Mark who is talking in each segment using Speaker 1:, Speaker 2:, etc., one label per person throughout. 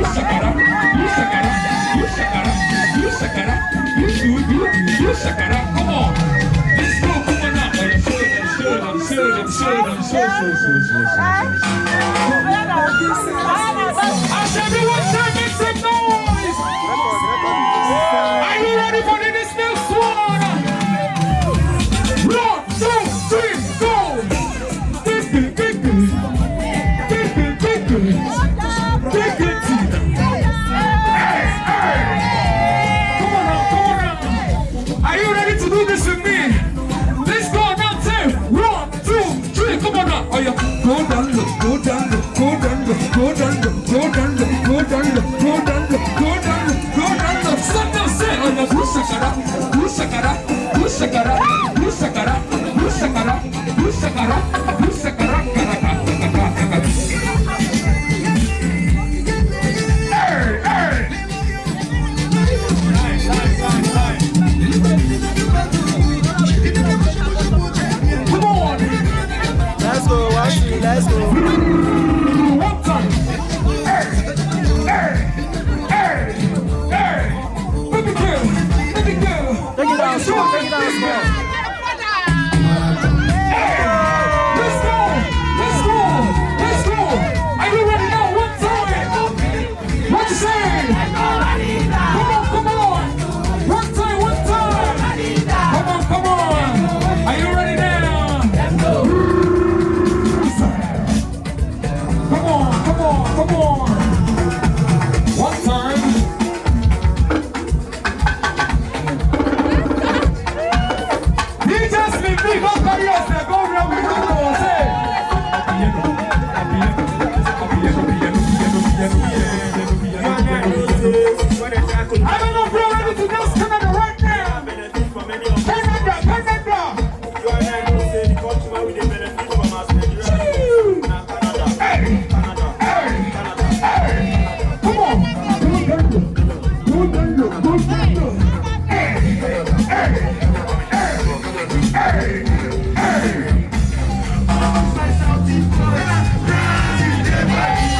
Speaker 1: Shakara, I said, everyone should make some noise. Are you ready for this next one? 1, 2, 3, go. Are you ready to do this with me? Let's go now, 10. 1, 2, 3. Come on now. Oh yeah. Go down, go down, go down, go down, go down, go down, go down, go down, go down. Stop now, say. Oh yeah. Ushakara, ushakara, ushakara, ushakara, ushakara, ushakara, ushakara, karaka.
Speaker 2: Let's go, let's go.
Speaker 1: One time. Baby girl.
Speaker 2: Take it down small, take it down small.
Speaker 1: Let's go. Are you ready now? One time. What you say? Come on. One time. Come on. Are you ready now? Come on. One time. You just leave me, go carry us there, go around with the door, say. I don't know if you're ready to dance Canada right now. Canada.
Speaker 2: You are here to say the country with the benefit from us.
Speaker 1: Come on.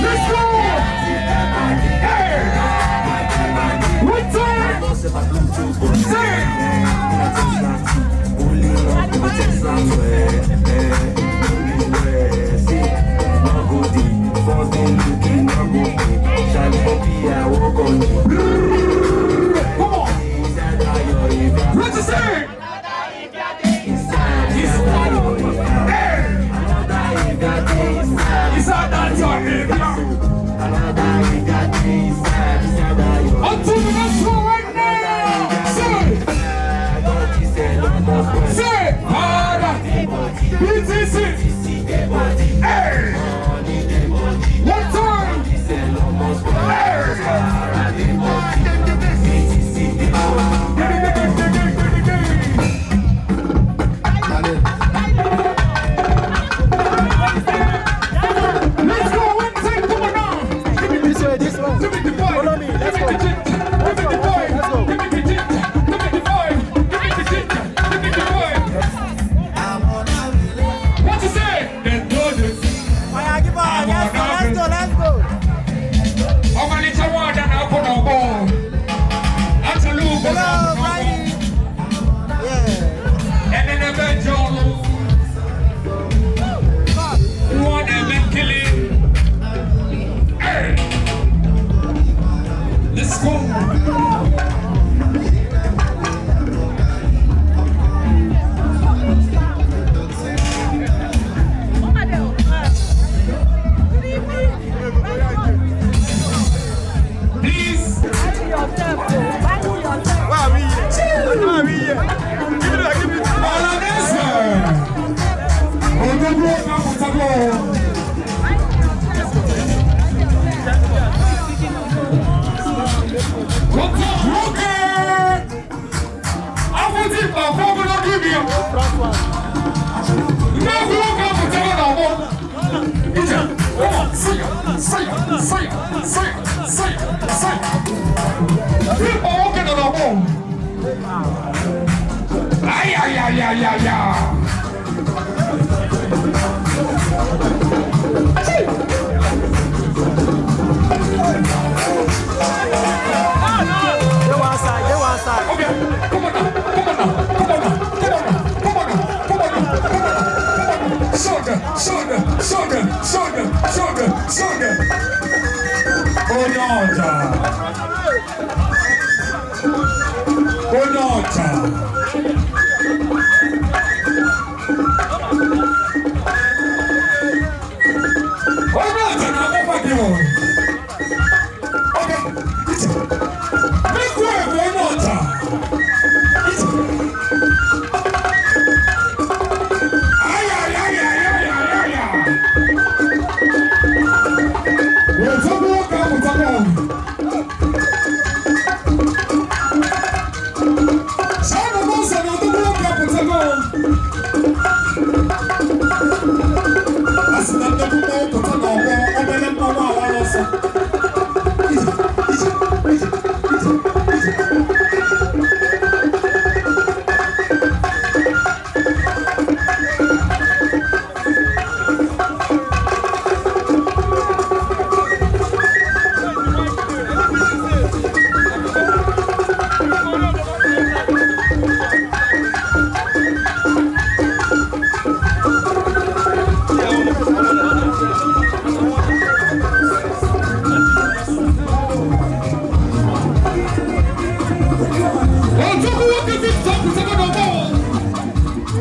Speaker 1: Let's go. One time. Say. What you say? Until the next one right now. Say harder. BTC. Hey. One time. Let's go. One time. Come on now.
Speaker 2: This way. Follow me, let's go.
Speaker 1: What you say? Let's do this.
Speaker 2: Let's go.
Speaker 1: I'm gonna let you want that now put on ball. That's a loop.
Speaker 2: Hello, Brian. Yeah.
Speaker 1: And then the bench on one and then kill it. Hey. Let's go. Please.
Speaker 2: Why are we here? Give it.
Speaker 1: All of this, sir. On the road, now, what's up, what's up, Rocket? I want it, but I'm going to give you. Now, look up, what's up, say it. People walking on the wall. Ay.
Speaker 2: They one side.
Speaker 1: Okay, come on now.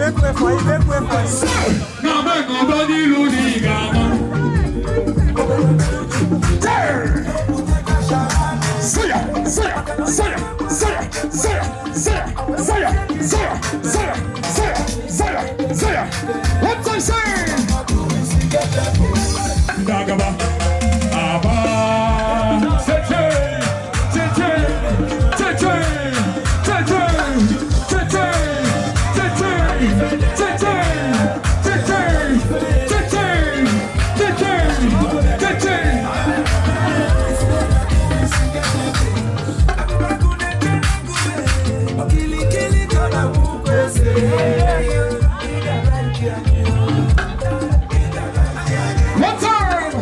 Speaker 2: Make way for you, make way for you.
Speaker 1: Now make nobody lose the gamma. Say ya, say ya, say ya, say ya, say ya, say ya, say ya, say ya, say ya, say ya, say ya. What I say? Dagaba, Abba, Tete, Tete, Tete, Tete, Tete, Tete, Tete, Tete, Tete, Tete. What time?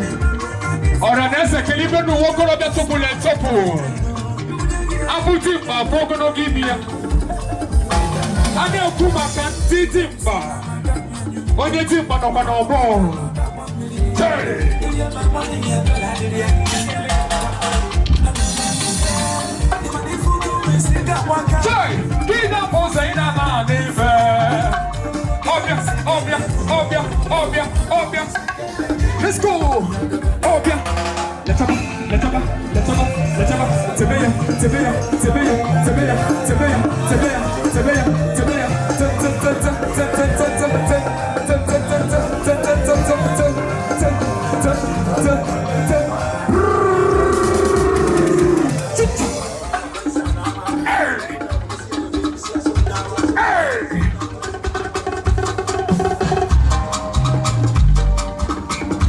Speaker 1: Ora nessa que ele vem no óculos da turbulência, pô. A butimba, fogo no guimia. A minha kuma can titimba. Onde timba no canobo. Hey! Hey! Kida posa ina manive. Obvious. Let's go. Obvious. Let's go. Tebeya.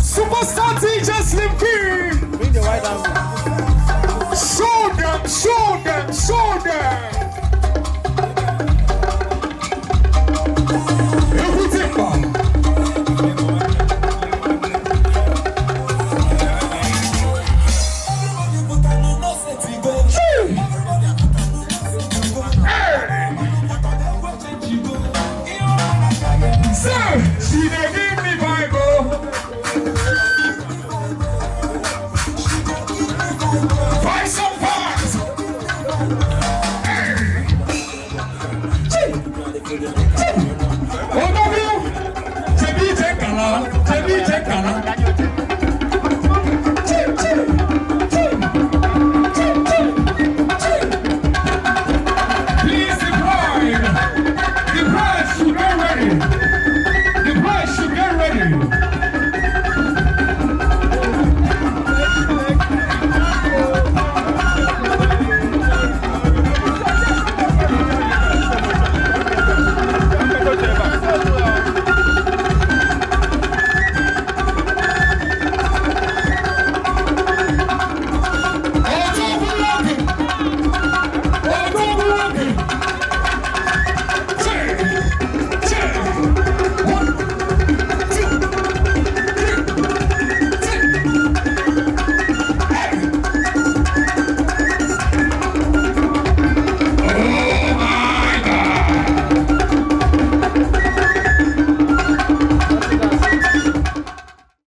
Speaker 1: Superstar DJ Slim P.
Speaker 2: Bring the white down.
Speaker 1: Show them. Everything man. Sir, she